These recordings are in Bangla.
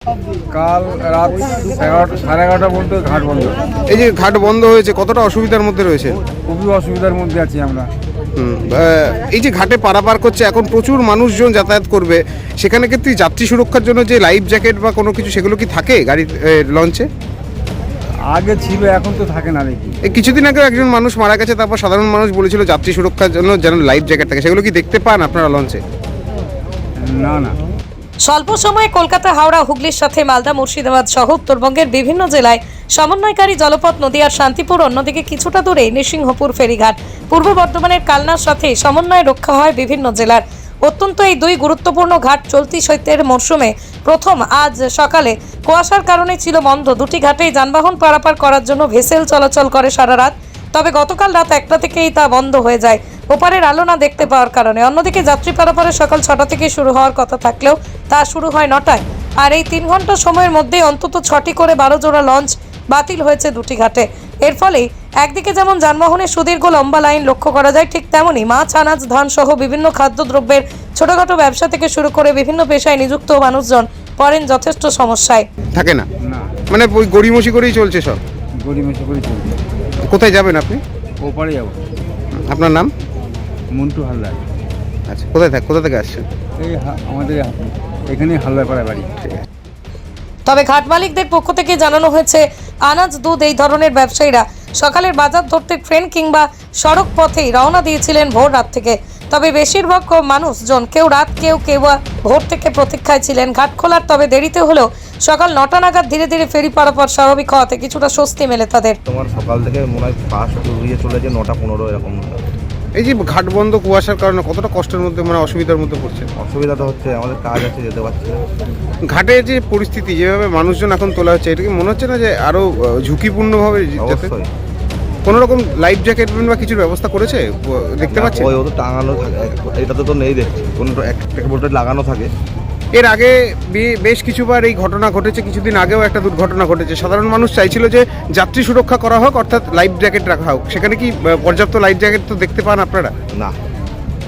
কাল রাত 11:30 পর্যন্ত ঘাট বন্ধ। এই যে ঘাট বন্ধ হয়েছে, কতটা অসুবিধার মধ্যে রয়েছে? খুবই অসুবিধার মধ্যে আছি আমরা। এই যে ঘাটে পারাপার করছে, এখন প্রচুর মানুষজন যাতায়াত করবে, সেখানে ক্ষেত্রে যাত্রী সুরক্ষার জন্য যে লাইফ জ্যাকেট বা কোনো কিছু সেগুলো কি থাকে গাড়ির লঞ্চে? আগে ছিল, এখন তো থাকে না দেখি। এই কিছুদিন আগে একজন মানুষ মারা গেছে, তারপর সাধারণ মানুষ বলেছিল যাত্রী সুরক্ষার জন্য যেন লাইফ জ্যাকেট থাকে, সেগুলো কি দেখতে পান আপনারা লঞ্চে? না না। স্বল্প সময়ে কলকাতা, হাওড়া, হুগলির সাথে মালদা, মুর্শিদাবাদ সহ উত্তরবঙ্গের বিভিন্ন জেলায় সমন্বয়কারী জলপথ নদীয়ার শান্তিপুর, অন্যদিকে কিছুটা দূরে নৃসিংহপুর ফেরিঘাট, পূর্ব বর্ধমানের কালনার সাথে সমন্বয় রক্ষা হয় বিভিন্ন জেলার। অত্যন্ত এই দুই গুরুত্বপূর্ণ ঘাট চলতি শৈত্যের মরশুমে প্রথম আজ সকালে কুয়াশার কারণে ছিল বন্ধ। দুটি ঘাটেই যানবাহন পারাপার করার জন্য ভেসেল চলাচল করে সারা রাত, তবে গতকাল রাত 1টা থেকেই তা বন্ধ হয়ে যায় ওপারের আলো না দেখতে পাওয়ার কারণে। অন্যদিকে যাত্রী পারাপারে সকাল 6টা থেকে শুরু হওয়ার কথা থাকলেও তা শুরু হয় 9টায়। আর এই 3 ঘন্টা সময়ের মধ্যেই অন্তত 6টি করে 12 জোড়া লঞ্চ বাতিল হয়েছে দুটি ঘাটে। এর ফলে একদিকে যেমন যানবাহনের সুদীর্ঘ লম্বা লাইন লক্ষ্য করা যায়, ঠিক তেমনই মাছ, আনাজ, ধান সহ বিভিন্ন খাদ্যদ্রব্যের ছোটখাটো ব্যবসা থেকে শুরু করে বিভিন্ন পেশায় নিযুক্ত মানুষজন পড়েন যথেষ্ট সমস্যায়। থাকে না, না, মানে ওই গড়িমসি করেই চলছে সব। গড়িমসি করে চলছে। কোথায় যাবেন আপনি? ওপারে যাবো। আপনার নাম? মন্টু হালদার। আচ্ছা, কোথা থেকে আসছেন? এই আমাদের এখানে হালদারপাড়া বাড়ি। ঠিক আছে। তবে ঘাট মালিকদের পক্ষ থেকে জানানো হয়েছে, আনাজ, দুধ এই ধরনের ব্যবসায়ীরা সকালের বাজার ধরতে ট্রেন কিংবা সড়ক পথেই রওনা দিয়েছিলেন ভোর রাত থেকে। তবে বেশিরভাগ মানুষজন কেউ রাত কেউ ভোর থেকে প্রতীক্ষায় ছিলেন ঘাট খোলার। তবে দেরিতে হলেও সকাল 9টা নাগাদ ধীরে ধীরে ফেরি পারাপার স্বাভাবিক হওয়াতে কিছুটা স্বস্তি মেলে তাদের। তোমার সকাল থেকে মনে হয় ফার্স্ট উড়িয়ে চলেছে 9টা 15 এরকম। এই যে ঘাট বন্ধ কুয়াশার কারণে কতটা কষ্টের মধ্যে, মানে অসুবিধার মধ্যে পড়ছে? অসুবিধা তো হচ্ছে, আমাদের কাজ আছে, যেতে পারছি না। ঘাটে যে পরিস্থিতি, যেভাবে মানুষজন এখন তোলা হচ্ছে, এটা কি মনে হচ্ছে না যে আরো ঝুঁকিপূর্ণভাবে যাতে অবশ্যই। কোনো রকম লাইফ জ্যাকেট বা কিছুর ব্যবস্থা করেছে দেখতে পাচ্ছেন? ওই ও তো টাঙানো থাকে, এটাতে তো নেই দেখছি, কোনো একটা বোর্ডে লাগানো থাকে। এর আগে বেশ কিছুবার এই ঘটনা ঘটেছে, কিছুদিন আগেও একটা দুর্ঘটনা ঘটেছে। সাধারণ মানুষ চাইছিল যে যাত্রী সুরক্ষা করা হোক, অর্থাৎ লাইফ জ্যাকেট রাখা হোক। সেখানে কি পর্যাপ্ত লাইফ জ্যাকেট তো দেখতে পান আপনারা? না,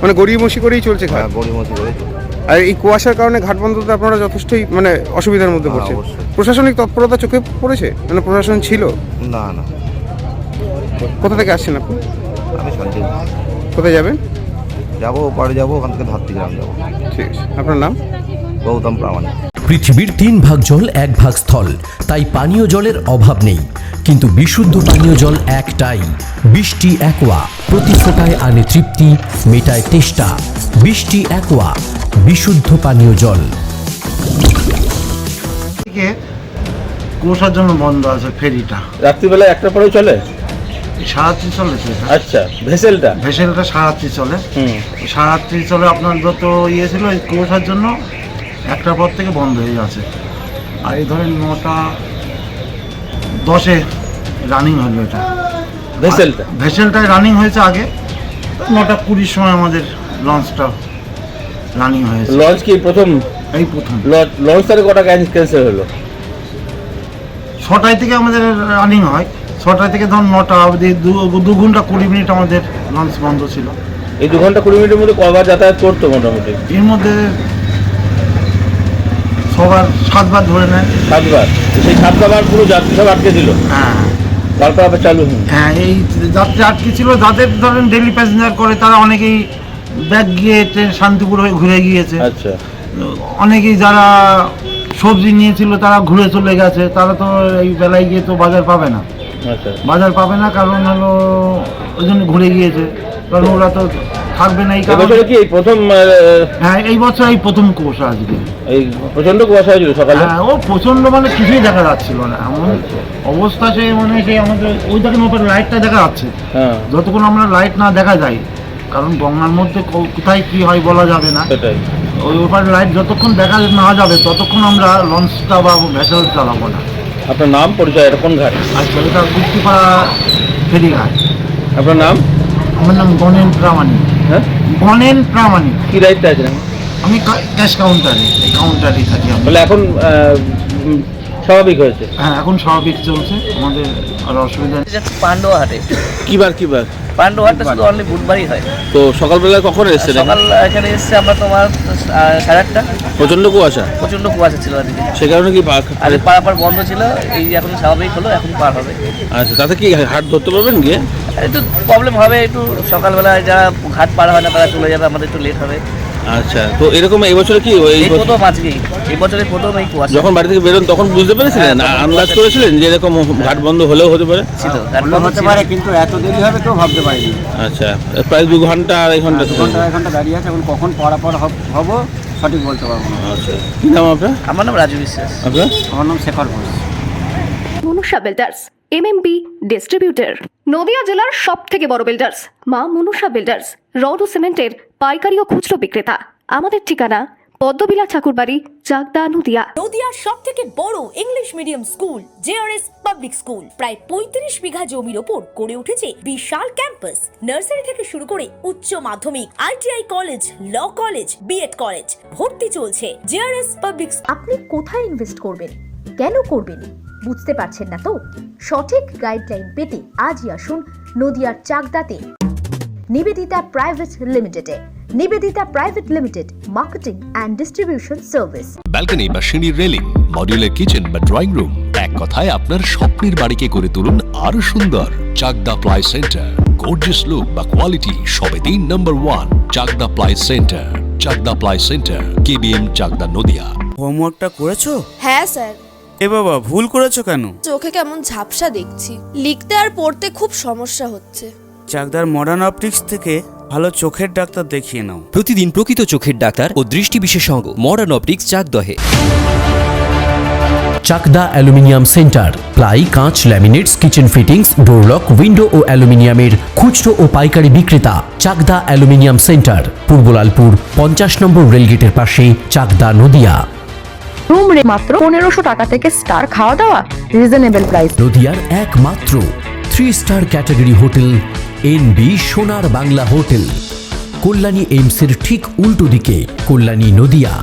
মানে গড়িমসি করেই চলছে ঘাট। গড়িমসি করেছে। আর এই কুয়াশার কারণে ঘাট বন্ধতে আপনারা যথেষ্টই মানে অসুবিধার মধ্যে পড়ছে। অবশ্যই। প্রশাসনিক তৎপরতা চোখে পড়েছে? মানে প্রশাসন ছিল? না না, কোথা থেকে আসছেন আপনি? আমি শান্তি কোথায় যাবেন? যাবো, ওপারে যাবো, ওখান থেকে ধাত্রীগ্রাম যাবো। ঠিক আছে, আপনার নাম? গৌতম প্রামাণিক। পৃথিবীর 3 ভাগ জল 1 ভাগ স্থল, তাই পানীয় জলের অভাব নেই। কিন্তু বিশুদ্ধ পানীয় জল একটাই, বৃষ্টি অ্যাকোয়া। প্রতি ফোঁটায় আনে তৃপ্তি, মেটায় তেষ্টা। বৃষ্টি অ্যাকোয়া, বিশুদ্ধ পানীয় জল। থেকে কুয়াশার জন্য বন্ধ আছে ফেরিটা। রাত্রিবেলা 1টার পরেও চলে? সারাত্রি চলে তো এটা। আচ্ছা, ভেসেলটা? ভেসেলটা সারাত্রি চলে। সারাত্রি চলে, আপনার যত ইয়ে ছিল এই কুয়াশার জন্য 1টার পর থেকে বন্ধ হয়ে গেছে। আর এই ধরেন 9টা 10-এ রানিং হলো এটা ভেসেলটা? ভেসেলটায় রানিং হয়েছে আগে। 9টা 20-এর সময় আমাদের লঞ্চটা রানিং হয়েছে। লঞ্চ কি প্রথম? এই প্রথম লঞ্চ তাহলে কটা ক্যান্সেল হলো? 6টায় থেকে আমাদের রানিং হয়। 6টায় থেকে ধরুন 9টা অবধি 2 ঘন্টা 20 মিনিট আমাদের লঞ্চ বন্ধ ছিল। এই 2 ঘন্টা 20 মিনিটের মধ্যে কবার যাতায়াত করতো মোটামুটি? এর মধ্যে সবার 7বার ধরে নেয়। 7বার? সেই 7বার পুরো যাত্রী সব আটকে ছিল? হ্যাঁ তারপর আবার চালু? হ্যাঁ, এই যাত্রী আটকে ছিল। যাদের ধরেন ডেলি প্যাসেঞ্জার করে তারা অনেকেই ব্যাগ গিয়ে ট্রেন শান্তিপুর হয়ে ঘুরে গিয়েছে। আচ্ছা। অনেকেই যারা সবজি নিয়েছিল তারা ঘুরে চলে গেছে। তারা তো এই বেলায় গিয়ে তো বাজার পাবে না। আচ্ছা, বাজার পাবে না, কারণ হলো ওই জন্য ঘুরে গিয়েছে, কারণ ওরা তো থাকবে না এই কারণে। এবছরে কি এই প্রথম? হ্যাঁ, এই বছর এই প্রথম কুয়াশা আজকে। এই প্রচন্ড কুয়াশা হয়েছিল সকালে? হ্যাঁ, ও প্রচন্ড, মানে কিছুই দেখা যাচ্ছিল না এমন অবস্থা। সে মানে সেই আমাদের ওই দেখেন ওপরে লাইটটা দেখা যাচ্ছে। হ্যাঁ, যতক্ষণ আমরা লাইট না দেখা যায়, কারণ গঙ্গার মধ্যে কোথায় কি হয় বলা যাবে না। সেটাই। ওই ওপরে লাইট যতক্ষণ দেখা না যাবে ততক্ষণ আমরা লঞ্চটা বা ভেসেল চালাবো না। আপনার নাম, পরিচয়, এটা কোন ঘাট? আচ্ছা, এটা গুপ্তিপাড়া ফেরিঘাট। আপনার নাম? আমার নাম গণেন প্রামাণিক। হ্যাঁ, গণেন প্রামাণিক। কি দায়িত্বে আছেন? আমি ক্যাশ কাউন্টারে থাকি আমি। তাহলে এখন স্বাভাবিক হয়েছে। হ্যাঁ, এখন স্বাভাবিক চলছে, আমাদের আর অসুবিধা নেই। যাচ্ছি পান্ডুয়া হাটে। কিবার পান্ডুয়া হাটটা শুধু অনলি বুধবারই হয়। তো সকালবেলা কখন এসেছেন? সকাল এখানে এসছে আমরা তোমার 8:30। প্রচন্ড কুয়াশা, প্রচন্ড কুয়াশা ছিল এদিকে, সে কারণে কি আর পারাপার বন্ধ ছিল। এই এখন স্বাভাবিক হলো, এখন পার হবে। আচ্ছা, তাতে কি হাট ধরতে পারবেন গিয়ে? একটু প্রবলেম হবে, একটু সকালবেলা যারা ঘাট পার হয় না তারা চলে যাবে, আমাদের একটু লেট হবে। আচ্ছা, তো এরকম এই বছরে কি এই প্রথম আজকেই, এই বছরের প্রথম এই কুয়াশা যখন বাড়ি থেকে বেরোন তখন বুঝতে পেরেছিলেন, আন্দাজ করেছিলেন যে এরকম ঘাট বন্ধ হলেও হতে পারে? ছিল, ঘাট বন্ধ হতে ছিল। পারে, কিন্তু এত দেরি হবে তো ভাবতে পারিনি। আচ্ছা, প্রায় 2 ঘন্টা 2.5 ঘন্টা। 2 ঘন্টা দাঁড়িয়ে আছে, এখন কখন পারাপার হব সঠিক বলতে পারবো না। আচ্ছা, কি নাম আপনার? আমার নাম রাজু বিশ্বাস। আপনার? আমার নাম Shekhar Ghosh. Manusha builders MMB distributor, Nadia জেলার সব থেকে বড় বিল্ডার্স মা মনুষা বিল্ডার্স, রড ও সিমেন্টের পাইকারি ও খুচরো বিক্রেতা। আমাদের ঠিকানা পদ্মবিলা ঠাকুরবাড়ি, চাকদা, নদিয়া। নদিয়ার সব থেকে বড় English medium school JRS public school প্রায় 35 বিঘা জমির ওপর গড়ে উঠেছে বিশাল ক্যাম্পাস। নার্সারি থেকে শুরু করে উচ্চ মাধ্যমিক, ITI college, law college, BEd college, ভর্তি চলছে। JRS public. আপনি কোথায় ইনভেস্ট করবেন, কেন করবেন, বুঝতে পারছেন না তো? সঠিক গাইডলাইন পেতে আজই আসুন নদিয়ার চাকদাতে নিবেদিতা প্রাইভেট লিমিটেডে। Nivedita private limited, marketing and distribution service. Balcony বা সিঁড়ির রেলিং, মডিউলার কিচেন বা ড্রয়িং রুম, এক কথায় আপনার স্বপ্নের বাড়িকে করে তুলুন আরো সুন্দর। Chakda ply centre, gorgeous look বা কোয়ালিটি সবে 3 number 1 Chakda ply centre. Chakda ply centre, KBM, Chakda, Nadia. হোমওয়ার্কটা করেছো? হ্যাঁ স্যার। এ বাবা, ভুল করেছো কেন? চোখে কেমন ঝাপসা দেখছি, লিখতে আর পড়তে খুব সমস্যা হচ্ছে। চাকদার মডার্ন অপটিক্স থেকে ভালো চোখের ডাক্তার দেখিয়ে নাও। প্রতিদিন প্রকৃত চোখের ডাক্তার ও দৃষ্টি বিশেষজ্ঞ মডার্ন অপটিক্স, চাকদহে। চাকদা অ্যালুমিনিয়াম সেন্টার, প্লাই, কাঁচ, laminates, kitchen fittings, door lock, window ও অ্যালুমিনিয়ামের খুচরো ও পাইকারি বিক্রেতা। Chakda aluminium centre, Purbalalpur 50 number রেলগেটের পাশে, চাকদা, নদিয়া। রুম রে মাত্র 1500 টাকা থেকে স্টার, খাওয়া দাওয়া রিজনেবল প্রাইস। নদিয়ার একমাত্র 3 স্টার ক্যাটাগরি হোটেল এনবি সোনার বাংলা হোটেল, কল্যাণী এইমসের ঠিক উল্টো দিকে, কল্যাণী, নদিয়া।